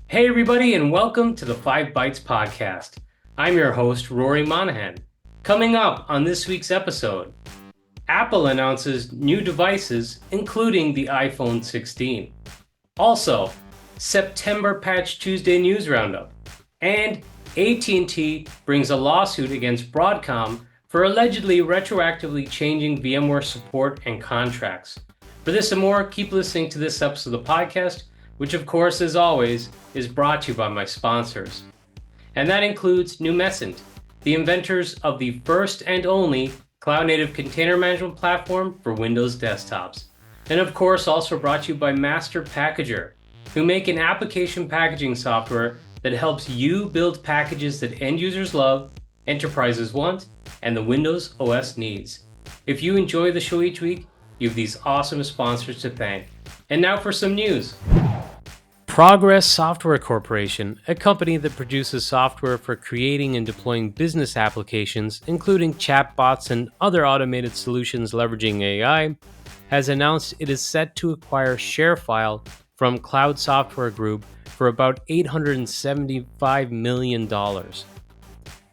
Hey everybody, and welcome to the 5 Bytes podcast. I'm your host, Rory Monahan. Coming up on this week's episode, Apple announces new devices, including the iPhone 16. Also, September Patch Tuesday news roundup. And AT&T brings a lawsuit against Broadcom for allegedly retroactively changing VMware support and contracts. For this and more, keep listening to this episode of the podcast, which of course, as always, is brought to you by my sponsors. And that includes Numescent, the inventors of the first and only cloud-native container management platform for Windows desktops. And of course, also brought to you by Master Packager, who make an application packaging software that helps you build packages that end users love, enterprises want, and the Windows OS needs. If you enjoy the show each week, you have these awesome sponsors to thank. And now for some news. Progress Software Corporation, a company that produces software for creating and deploying business applications, including chatbots and other automated solutions leveraging AI, has announced it is set to acquire ShareFile from Cloud Software Group for about $875 million.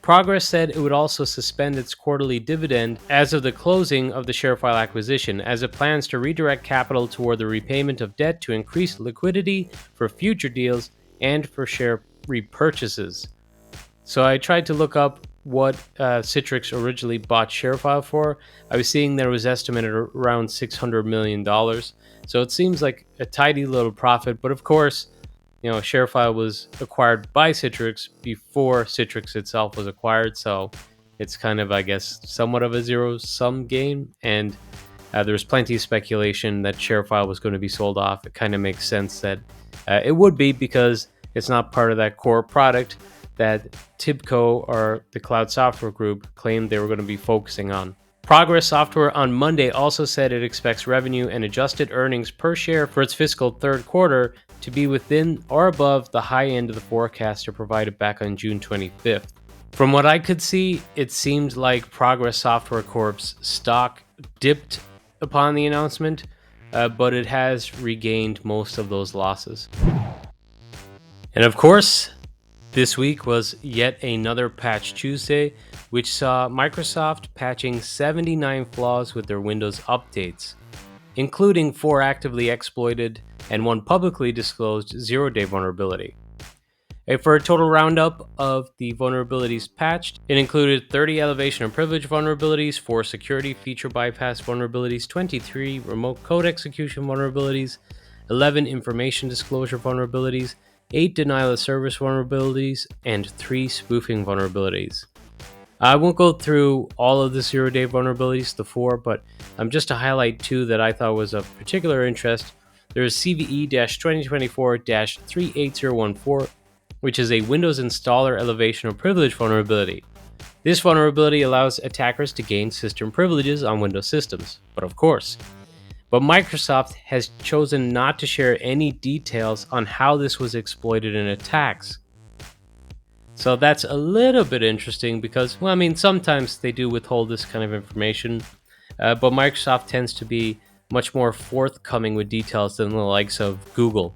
Progress said it would also suspend its quarterly dividend as of the closing of the ShareFile acquisition, as it plans to redirect capital toward the repayment of debt to increase liquidity for future deals and for share repurchases. So I tried to look up what Citrix originally bought ShareFile for. I was seeing that it was estimated around $600 million. So it seems like a tidy little profit, but of course, ShareFile was acquired by Citrix before Citrix itself was acquired, so it's kind of, I guess, somewhat of a zero-sum game, and there's plenty of speculation that ShareFile was going to be sold off. It kind of makes sense that it would be, because it's not part of that core product that TIBCO, or the Cloud Software Group, claimed they were going to be focusing on. Progress Software on Monday also said it expects revenue and adjusted earnings per share for its fiscal third quarter to be within or above the high end of the forecast provided back on June 25th. From what I could see, it seemed like Progress Software Corp's stock dipped upon the announcement, but it has regained most of those losses. And of course, this week was yet another Patch Tuesday, which saw Microsoft patching 79 flaws with their Windows updates, including 4 actively exploited and 1 publicly disclosed zero-day vulnerability. For a total roundup of the vulnerabilities patched, it included 30 elevation and privilege vulnerabilities, 4 security feature bypass vulnerabilities, 23 remote code execution vulnerabilities, 11 information disclosure vulnerabilities, 8 denial of service vulnerabilities, and 3 spoofing vulnerabilities. I won't go through all of the zero-day vulnerabilities, the 4, but just to highlight 2 that I thought was of particular interest. There is CVE-2024-38014, which is a Windows installer elevation of privilege vulnerability. This vulnerability allows attackers to gain system privileges on Windows systems, but Microsoft has chosen not to share any details on how this was exploited in attacks. So that's a little bit interesting because, sometimes they do withhold this kind of information, but Microsoft tends to be much more forthcoming with details than the likes of Google.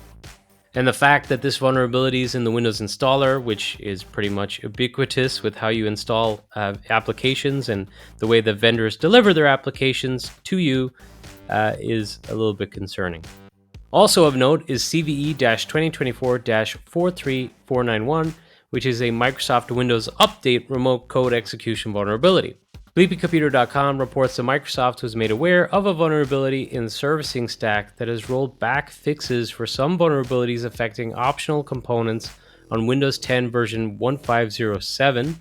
And the fact that this vulnerability is in the Windows installer, which is pretty much ubiquitous with how you install applications and the way that vendors deliver their applications to you, is a little bit concerning. Also of note is CVE-2024-43491, which is a Microsoft Windows Update remote code execution vulnerability. BleepyComputer.com reports that Microsoft was made aware of a vulnerability in the servicing stack that has rolled back fixes for some vulnerabilities affecting optional components on Windows 10 version 1507,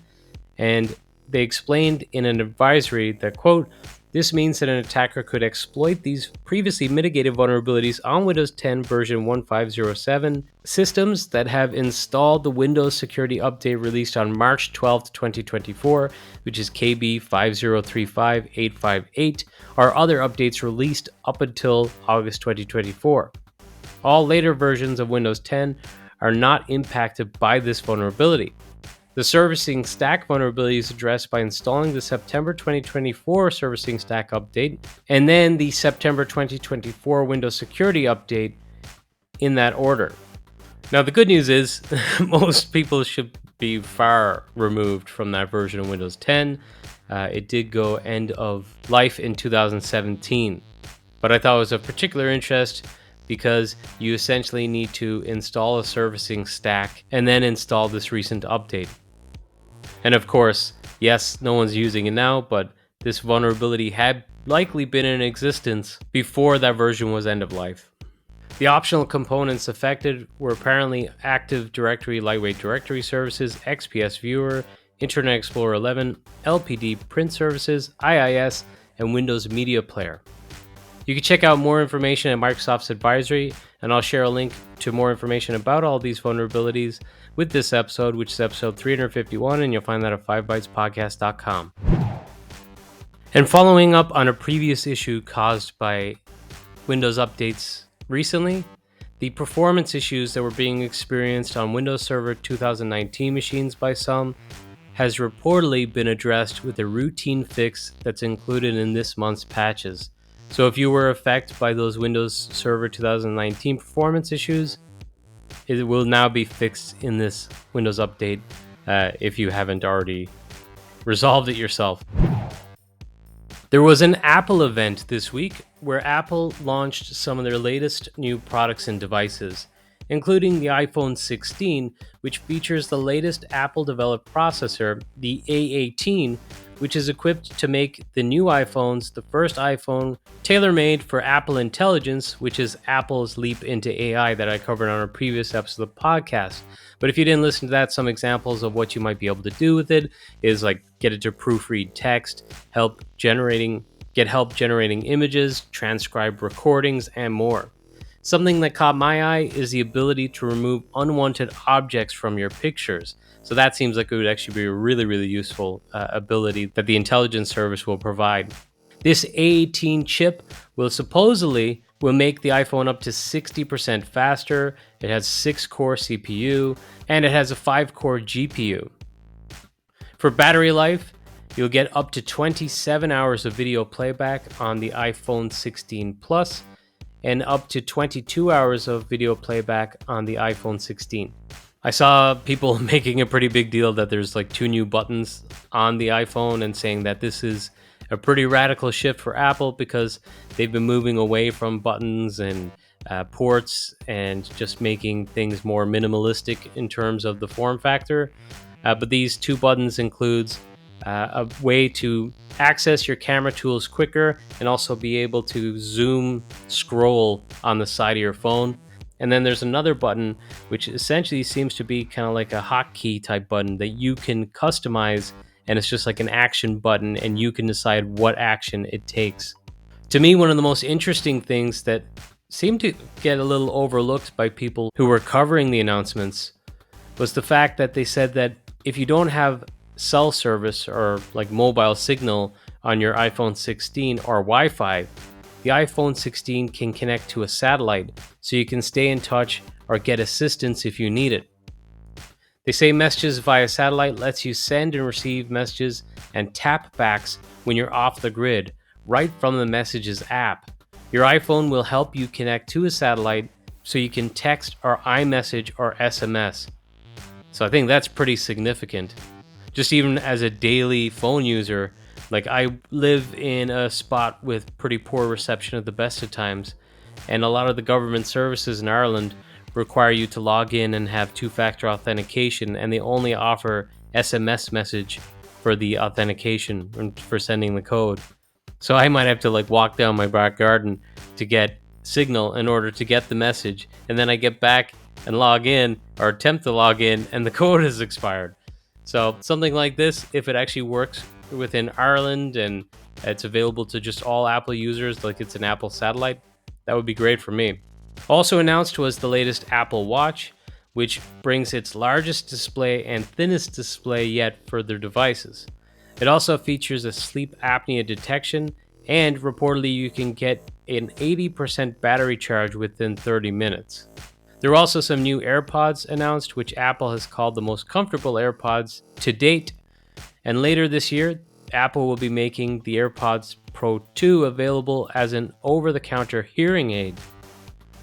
and they explained in an advisory that, quote, "This means that an attacker could exploit these previously mitigated vulnerabilities on Windows 10 version 1507 systems that have installed the Windows Security Update released on March 12, 2024, which is KB 5035858, or other updates released up until August 2024. All later versions of Windows 10 are not impacted by this vulnerability. The servicing stack vulnerability is addressed by installing the September 2024 servicing stack update and then the September 2024 Windows security update in that order. Now, the good news is most people should be far removed from that version of Windows 10. It did go end of life in 2017, but I thought it was of particular interest because you essentially need to install a servicing stack and then install this recent update. And of course, yes, no one's using it now, but this vulnerability had likely been in existence before that version was end of life. The optional components affected were apparently Active Directory Lightweight Directory Services, XPS Viewer, Internet Explorer 11, LPD Print Services, IIS, and Windows Media Player. You can check out more information at Microsoft's advisory, and I'll share a link to more information about all these vulnerabilities with this episode, which is episode 351, and you'll find that at 5bytespodcast.com. And following up on a previous issue caused by Windows updates recently, the performance issues that were being experienced on Windows Server 2019 machines by some has reportedly been addressed with a routine fix that's included in this month's patches. So if you were affected by those Windows Server 2019 performance issues, it will now be fixed in this Windows update if you haven't already resolved it yourself. There was an Apple event this week where Apple launched some of their latest new products and devices, including the iPhone 16, which features the latest Apple-developed processor, the A18, which is equipped to make the new iPhones the first iPhone tailor-made for Apple Intelligence, which is Apple's leap into AI that I covered on a previous episode of the podcast. But if you didn't listen to that, some examples of what you might be able to do with it is like get it to proofread text, get help generating images, transcribe recordings, and more. Something that caught my eye is the ability to remove unwanted objects from your pictures. So that seems like it would actually be a really, really useful ability that the intelligence service will provide. This A18 chip will make the iPhone up to 60% faster. It has 6-core CPU, and it has a 5-core GPU. For battery life, you'll get up to 27 hours of video playback on the iPhone 16 Plus, and up to 22 hours of video playback on the iPhone 16. I saw people making a pretty big deal that there's like 2 new buttons on the iPhone and saying that this is a pretty radical shift for Apple because they've been moving away from buttons and ports and just making things more minimalistic in terms of the form factor. But these 2 buttons includes a way to access your camera tools quicker and also be able to zoom scroll on the side of your phone. And then there's another button which essentially seems to be kind of like a hotkey type button that you can customize, and it's just like an action button and you can decide what action it takes. To me, one of the most interesting things that seemed to get a little overlooked by people who were covering the announcements was the fact that they said that if you don't have cell service or like mobile signal on your iPhone 16 or Wi-Fi, the iPhone 16 can connect to a satellite so you can stay in touch or get assistance if you need it. They say messages via satellite lets you send and receive messages and tap backs when you're off the grid right from the Messages app. Your iPhone will help you connect to a satellite so you can text or iMessage or SMS. So I think that's pretty significant. Just even as a daily phone user, like I live in a spot with pretty poor reception at the best of times, and a lot of the government services in Ireland require you to log in and have 2-factor authentication, and they only offer SMS message for the authentication and for sending the code. So I might have to like walk down my back garden to get signal in order to get the message, and then I get back and log in or attempt to log in and the code has expired. So something like this, if it actually works within Ireland and it's available to just all Apple users, like it's an Apple satellite, that would be great for me. Also announced was the latest Apple Watch, which brings its largest display and thinnest display yet for their devices. It also features a sleep apnea detection, and reportedly you can get an 80% battery charge within 30 minutes. There were also some new Airpods announced, which Apple has called the most comfortable AirPods to date. And later this year, Apple will be making the AirPods Pro 2 available as an over-the-counter hearing aid.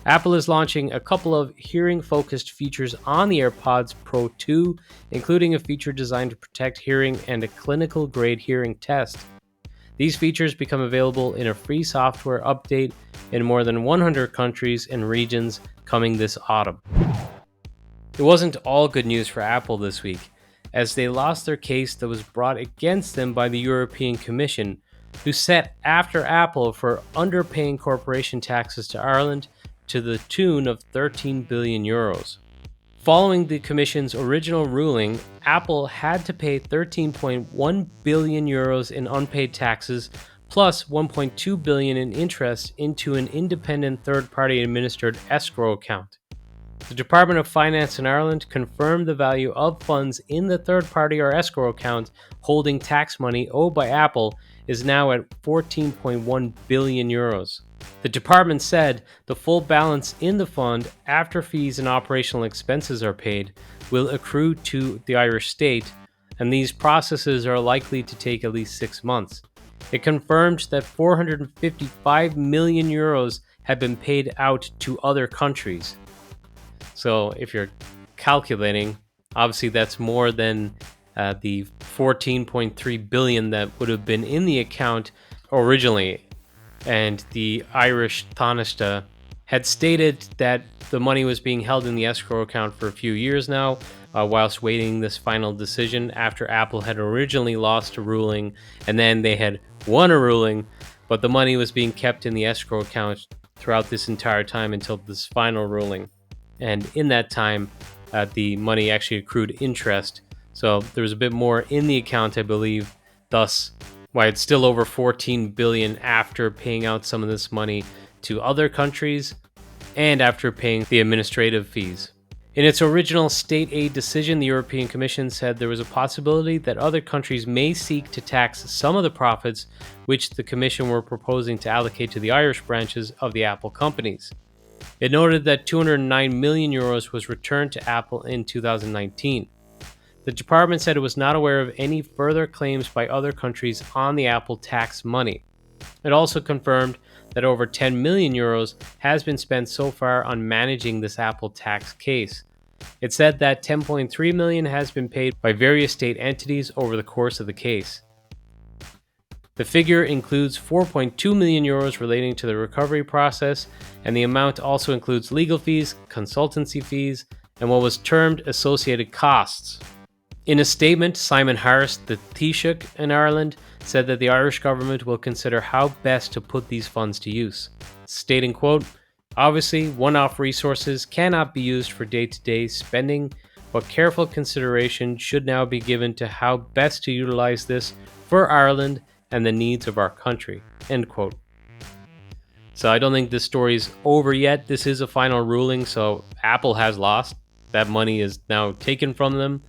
Apple is launching a couple of hearing-focused features on the AirPods Pro 2, including a feature designed to protect hearing and a clinical-grade hearing test. These features become available in a free software update in more than 100 countries and regions coming this autumn. It wasn't all good news for Apple this week, as they lost their case that was brought against them by the European Commission, who set after Apple for underpaying corporation taxes to Ireland to the tune of 13 billion euros. Following the Commission's original ruling, Apple had to pay 13.1 billion euros in unpaid taxes plus 1.2 billion in interest into an independent third-party administered escrow account. The Department of Finance in Ireland confirmed the value of funds in the third-party or escrow account holding tax money owed by Apple is now at 14.1 billion euros. The department said the full balance in the fund after fees and operational expenses are paid will accrue to the Irish state, and these processes are likely to take at least 6 months. It confirmed that 455 million euros have been paid out to other countries. So if you're calculating, obviously that's more than the 14.3 billion that would have been in the account originally. And the Irish Taoiseach had stated that the money was being held in the escrow account for a few years now, whilst waiting this final decision after Apple had originally lost a ruling and then they had won a ruling, but the money was being kept in the escrow account throughout this entire time until this final ruling. And in that time, the money actually accrued interest. So there was a bit more in the account, I believe, thus why it's still over 14 billion after paying out some of this money to other countries and after paying the administrative fees. In its original state aid decision, the European Commission said there was a possibility that other countries may seek to tax some of the profits which the Commission were proposing to allocate to the Irish branches of the Apple companies. It noted that 209 million euros was returned to Apple in 2019. The department said it was not aware of any further claims by other countries on the Apple tax money. It also confirmed that over 10 million euros has been spent so far on managing this Apple tax case. It said that 10.3 million has been paid by various state entities over the course of the case. The figure includes 4.2 million euros relating to the recovery process, and the amount also includes legal fees, consultancy fees, and what was termed associated costs. In a statement, Simon Harris, the Taoiseach in Ireland, said that the Irish government will consider how best to put these funds to use, stating, quote, "Obviously, one-off resources cannot be used for day-to-day spending, but careful consideration should now be given to how best to utilize this for Ireland and the needs of our country," end quote. So I don't think this story's over yet. This is a final ruling, so Apple has lost. That money is now taken from them.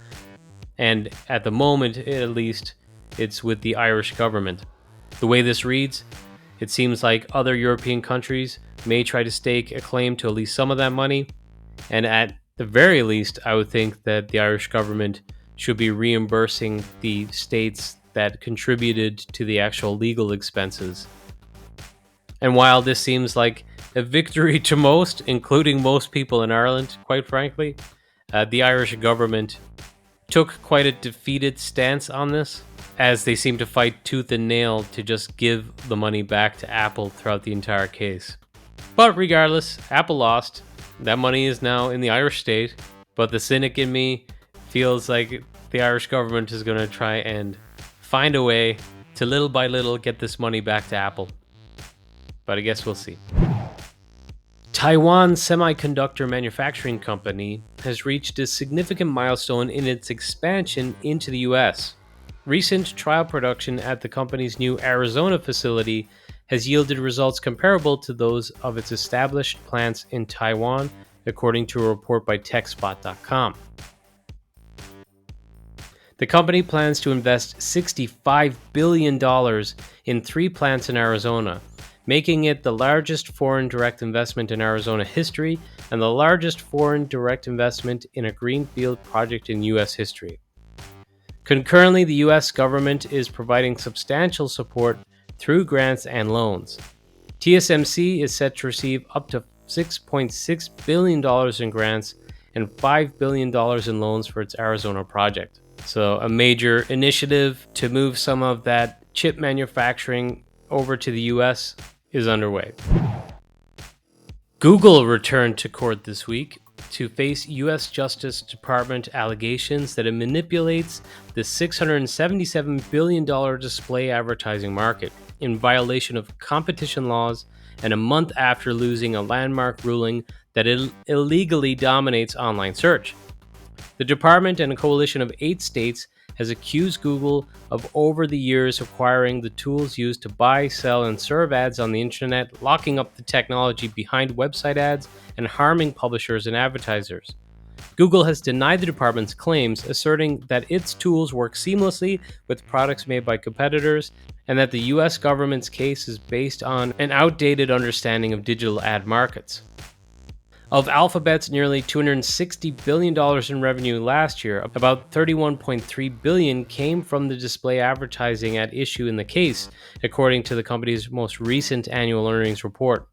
And at the moment, at least, it's with the Irish government. The way this reads, it seems like other European countries may try to stake a claim to at least some of that money. And at the very least, I would think that the Irish government should be reimbursing the states that contributed to the actual legal expenses. And while this seems like a victory to most, including most people in Ireland, quite frankly, the Irish government took quite a defeated stance on this, as they seem to fight tooth and nail to just give the money back to Apple throughout the entire case. But regardless, Apple lost. That money is now in the Irish state, but the cynic in me feels like the Irish government is going to try and find a way to little by little get this money back to Apple. But I guess we'll see. Taiwan Semiconductor Manufacturing Company has reached a significant milestone in its expansion into the US. Recent trial production at the company's new Arizona facility has yielded results comparable to those of its established plants in Taiwan, according to a report by TechSpot.com. The company plans to invest $65 billion in 3 plants in Arizona, making it the largest foreign direct investment in Arizona history and the largest foreign direct investment in a greenfield project in U.S. history. Concurrently, the U.S. government is providing substantial support through grants and loans. TSMC is set to receive up to $6.6 billion in grants and $5 billion in loans for its Arizona project. So a major initiative to move some of that chip manufacturing over to the US is underway. Google returned to court this week to face US Justice Department allegations that it manipulates the $677 billion display advertising market in violation of competition laws, and a month after losing a landmark ruling that it illegally dominates online search. The department and a coalition of 8 states has accused Google of over the years acquiring the tools used to buy, sell, and serve ads on the internet, locking up the technology behind website ads, and harming publishers and advertisers. Google has denied the department's claims, asserting that its tools work seamlessly with products made by competitors, and that the US government's case is based on an outdated understanding of digital ad markets. Of Alphabet's nearly $260 billion in revenue last year, about $31.3 billion came from the display advertising at issue in the case, according to the company's most recent annual earnings report.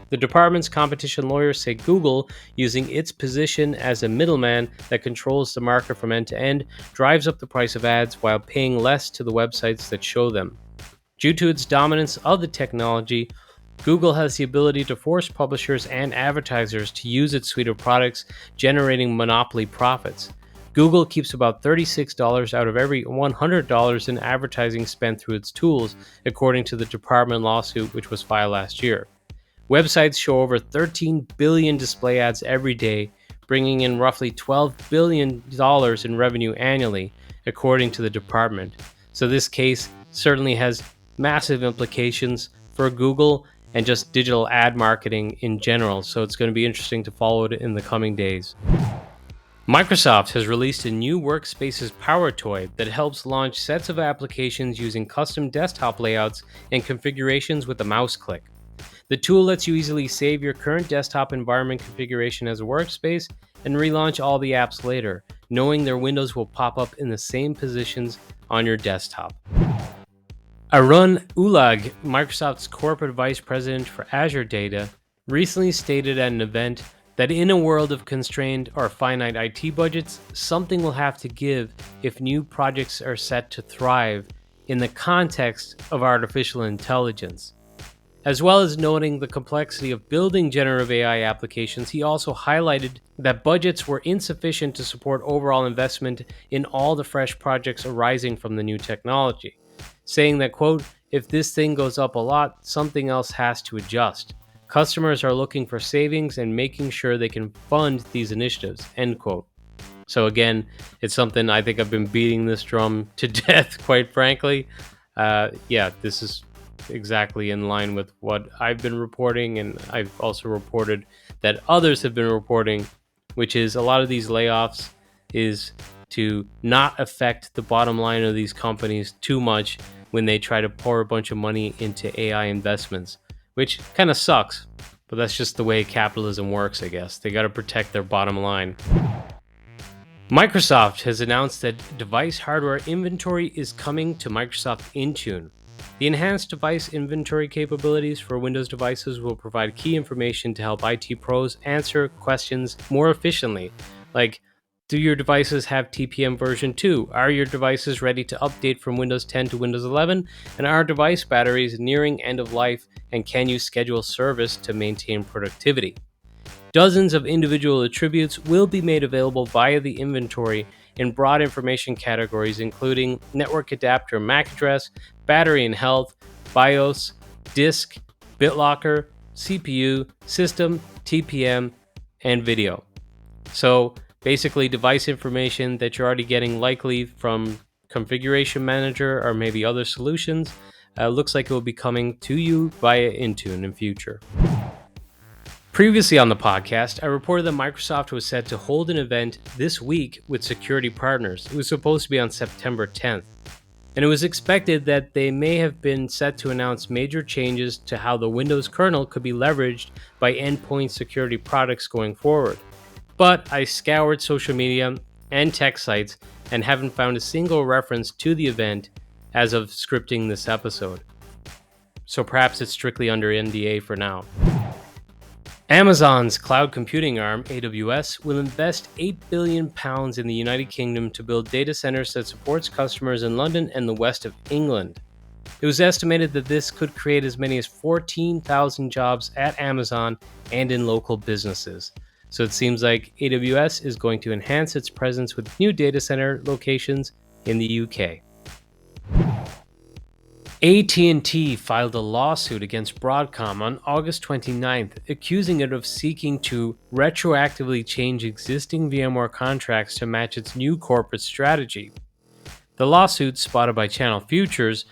The department's competition lawyers say Google, using its position as a middleman that controls the market from end to end, drives up the price of ads while paying less to the websites that show them. Due to its dominance of the technology, Google has the ability to force publishers and advertisers to use its suite of products, generating monopoly profits. Google keeps about $36 out of every $100 in advertising spent through its tools, according to the department lawsuit which was filed last year. Websites show over 13 billion display ads every day, bringing in roughly $12 billion in revenue annually, according to the department. So this case certainly has massive implications for Google and just digital ad marketing in general, so it's going to be interesting to follow it in the coming days. Microsoft has released a new Workspaces PowerToy that helps launch sets of applications using custom desktop layouts and configurations with a mouse click. The tool lets you easily save your current desktop environment configuration as a workspace and relaunch all the apps later, knowing their windows will pop up in the same positions on your desktop. Arun Ulag, Microsoft's corporate vice president for Azure Data, recently stated at an event that in a world of constrained or finite IT budgets, something will have to give if new projects are set to thrive in the context of artificial intelligence. As well as noting the complexity of building generative AI applications, he also highlighted that budgets were insufficient to support overall investment in all the fresh projects arising from the new technology, saying that, quote, "If this thing goes up a lot, something else has to adjust. Customers are looking for savings and making sure they can fund these initiatives," end quote. So again, it's something I think I've been beating this drum to death, quite frankly. This is exactly in line with what I've been reporting, and I've also reported that others have been reporting, which is a lot of these layoffs is to not affect the bottom line of these companies too much when they try to pour a bunch of money into AI investments, which kind of sucks, but that's just the way capitalism works, I guess. They got to protect their bottom line. Microsoft has announced that device hardware inventory is coming to Microsoft Intune. The enhanced device inventory capabilities for Windows devices will provide key information to help IT pros answer questions more efficiently, like, do your devices have TPM version 2? Are your devices ready to update from Windows 10 to Windows 11? And are device batteries nearing end of life? And can you schedule service to maintain productivity? Dozens of individual attributes will be made available via the inventory in broad information categories, including network adapter MAC address, battery and health, BIOS, disk, BitLocker, CPU, system, TPM, and video. So basically device information that you're already getting likely from Configuration Manager or maybe other solutions. Looks like it will be coming to you via Intune in future. Previously on the podcast, I reported that Microsoft was set to hold an event this week with security partners. It was supposed to be on September 10th. and it was expected that they may have been set to announce major changes to how the Windows kernel could be leveraged by endpoint security products going forward. But I scoured social media and tech sites and haven't found a single reference to the event as of scripting this episode. So perhaps it's strictly under NDA for now. Amazon's cloud computing arm, AWS, will invest £8 billion in the United Kingdom to build data centers that supports customers in London and the west of England. It was estimated that this could create as many as 14,000 jobs at Amazon and in local businesses. So it seems like AWS is going to enhance its presence with new data center locations in the UK. AT&T filed a lawsuit against Broadcom on August 29th, accusing it of seeking to retroactively change existing VMware contracts to match its new corporate strategy. The lawsuit, spotted by Channel Futures,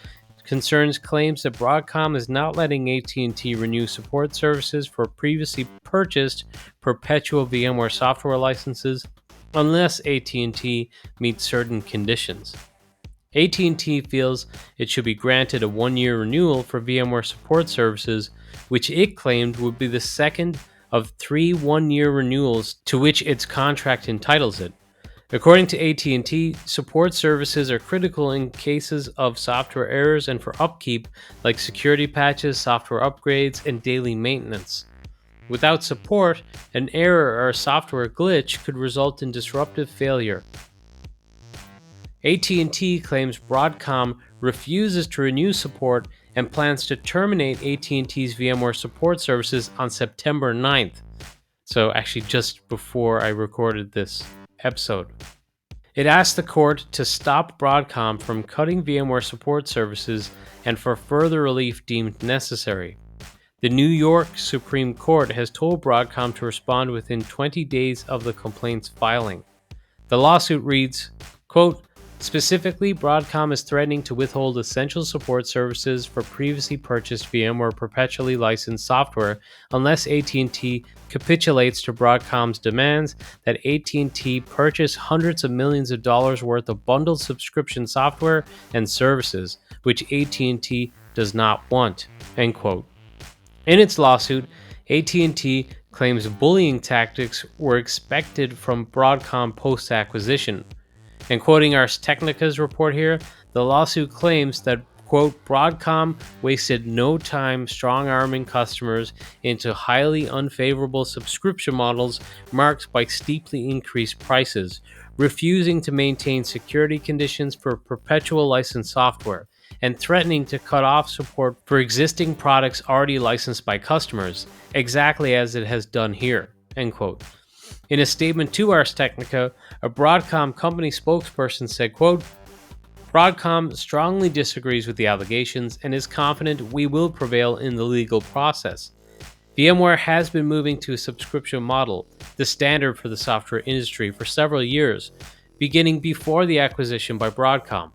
concerns claims that Broadcom is not letting AT&T renew support services for previously purchased perpetual VMware software licenses unless AT&T meets certain conditions. AT&T feels it should be granted a one-year renewal for VMware support services, which it claimed would be the second of 3 one-year renewals to which its contract entitles it. According to AT&T, support services are critical in cases of software errors and for upkeep like security patches, software upgrades, and daily maintenance. Without support, an error or a software glitch could result in disruptive failure. AT&T claims Broadcom refuses to renew support and plans to terminate AT&T's VMware support services on September 9th. So actually just before I recorded this episode. It asked the court to stop Broadcom from cutting VMware support services and for further relief deemed necessary. The New York Supreme Court has told Broadcom to respond within 20 days of the complaint's filing. The lawsuit reads, quote, specifically, Broadcom is threatening to withhold essential support services for previously purchased VMware perpetually licensed software unless AT&T capitulates to Broadcom's demands that AT&T purchase hundreds of millions of dollars worth of bundled subscription software and services, which AT&T does not want, end quote. In its lawsuit, AT&T claims bullying tactics were expected from Broadcom post-acquisition. And quoting Ars Technica's report here, the lawsuit claims that, quote, Broadcom wasted no time strong-arming customers into highly unfavorable subscription models marked by steeply increased prices, refusing to maintain security conditions for perpetual licensed software, and threatening to cut off support for existing products already licensed by customers, exactly as it has done here, end quote. In a statement to Ars Technica, a Broadcom company spokesperson said, quote, Broadcom strongly disagrees with the allegations and is confident we will prevail in the legal process. VMware has been moving to a subscription model, the standard for the software industry, for several years, beginning before the acquisition by Broadcom.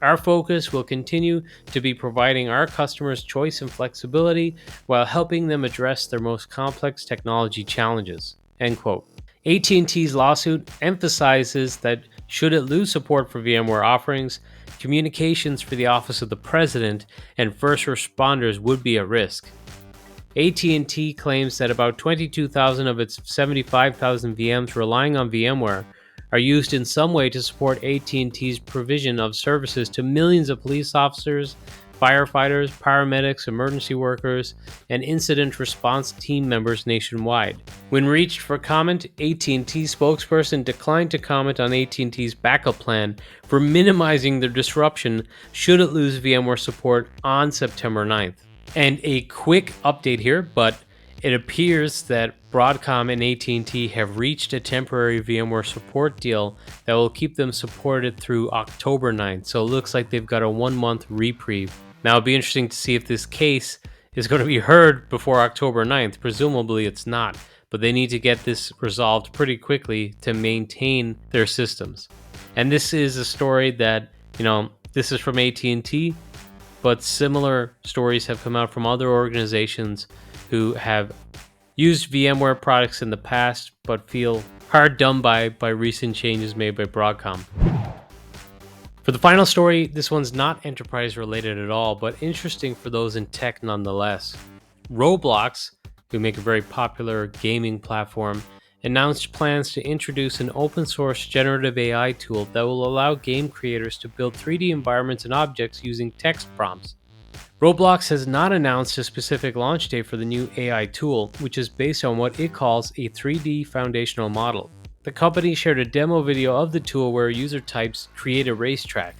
Our focus will continue to be providing our customers choice and flexibility while helping them address their most complex technology challenges, end quote. AT&T's lawsuit emphasizes that should it lose support for VMware offerings, communications for the Office of the President and first responders would be at risk. AT&T claims that about 22,000 of its 75,000 VMs relying on VMware are used in some way to support AT&T's provision of services to millions of police officers, firefighters, paramedics, emergency workers, and incident response team members nationwide. When reached for comment, AT&T spokesperson declined to comment on AT&T's backup plan for minimizing the disruption should it lose VMware support on September 9th. And a quick update here, but it appears that Broadcom and AT&T have reached a temporary VMware support deal that will keep them supported through October 9th. So it looks like they've got a 1-month reprieve. Now it'll be interesting to see if this case is going to be heard before October 9th. Presumably it's not, but they need to get this resolved pretty quickly to maintain their systems. And this is a story that, this is from AT&T, but similar stories have come out from other organizations who have used VMware products in the past but feel hard done by recent changes made by Broadcom. For the final story, this one's not enterprise related at all, but interesting for those in tech nonetheless. Roblox, who make a very popular gaming platform, announced plans to introduce an open source generative AI tool that will allow game creators to build 3D environments and objects using text prompts. Roblox has not announced a specific launch date for the new AI tool, which is based on what it calls a 3D foundational model. The company shared a demo video of the tool where user types create a racetrack,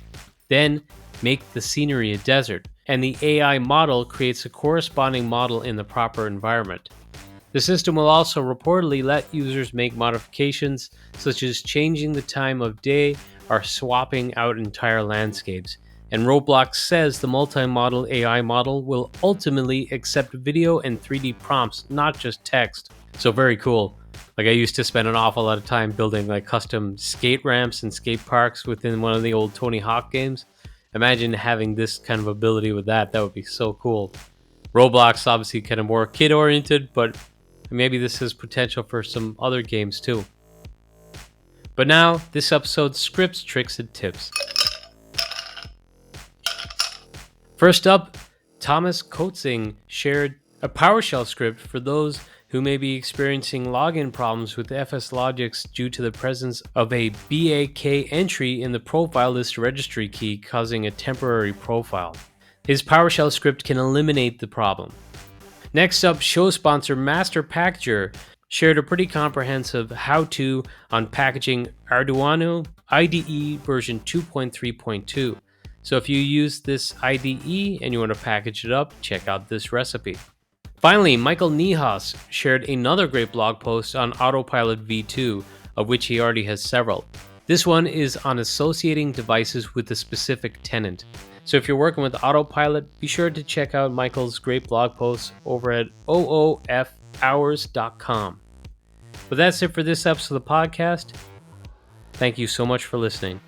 then make the scenery a desert, and the AI model creates a corresponding model in the proper environment. The system will also reportedly let users make modifications such as changing the time of day or swapping out entire landscapes. And Roblox says the multi-model AI model will ultimately accept video and 3D prompts, not just text. So very cool. Like, I used to spend an awful lot of time building like custom skate ramps and skate parks within one of the old Tony Hawk games. Imagine having this kind of ability with that. That would be so cool. Roblox obviously kind of more kid oriented, but maybe this has potential for some other games too. But now, this episode's scripts, tricks, and tips. First up, Thomas Kotzing shared a PowerShell script for those who may be experiencing login problems with FSLogix due to the presence of a BAK entry in the profile list registry key causing a temporary profile. His PowerShell script can eliminate the problem. Next up, show sponsor Master Packager shared a pretty comprehensive how-to on packaging Arduino IDE version 2.3.2. So if you use this IDE and you want to package it up, check out this recipe. Finally, Michael Niehaus shared another great blog post on Autopilot v2, of which he already has several. This one is on associating devices with a specific tenant. So if you're working with Autopilot, be sure to check out Michael's great blog posts over at oofhours.com. But that's it for this episode of the podcast. Thank you so much for listening.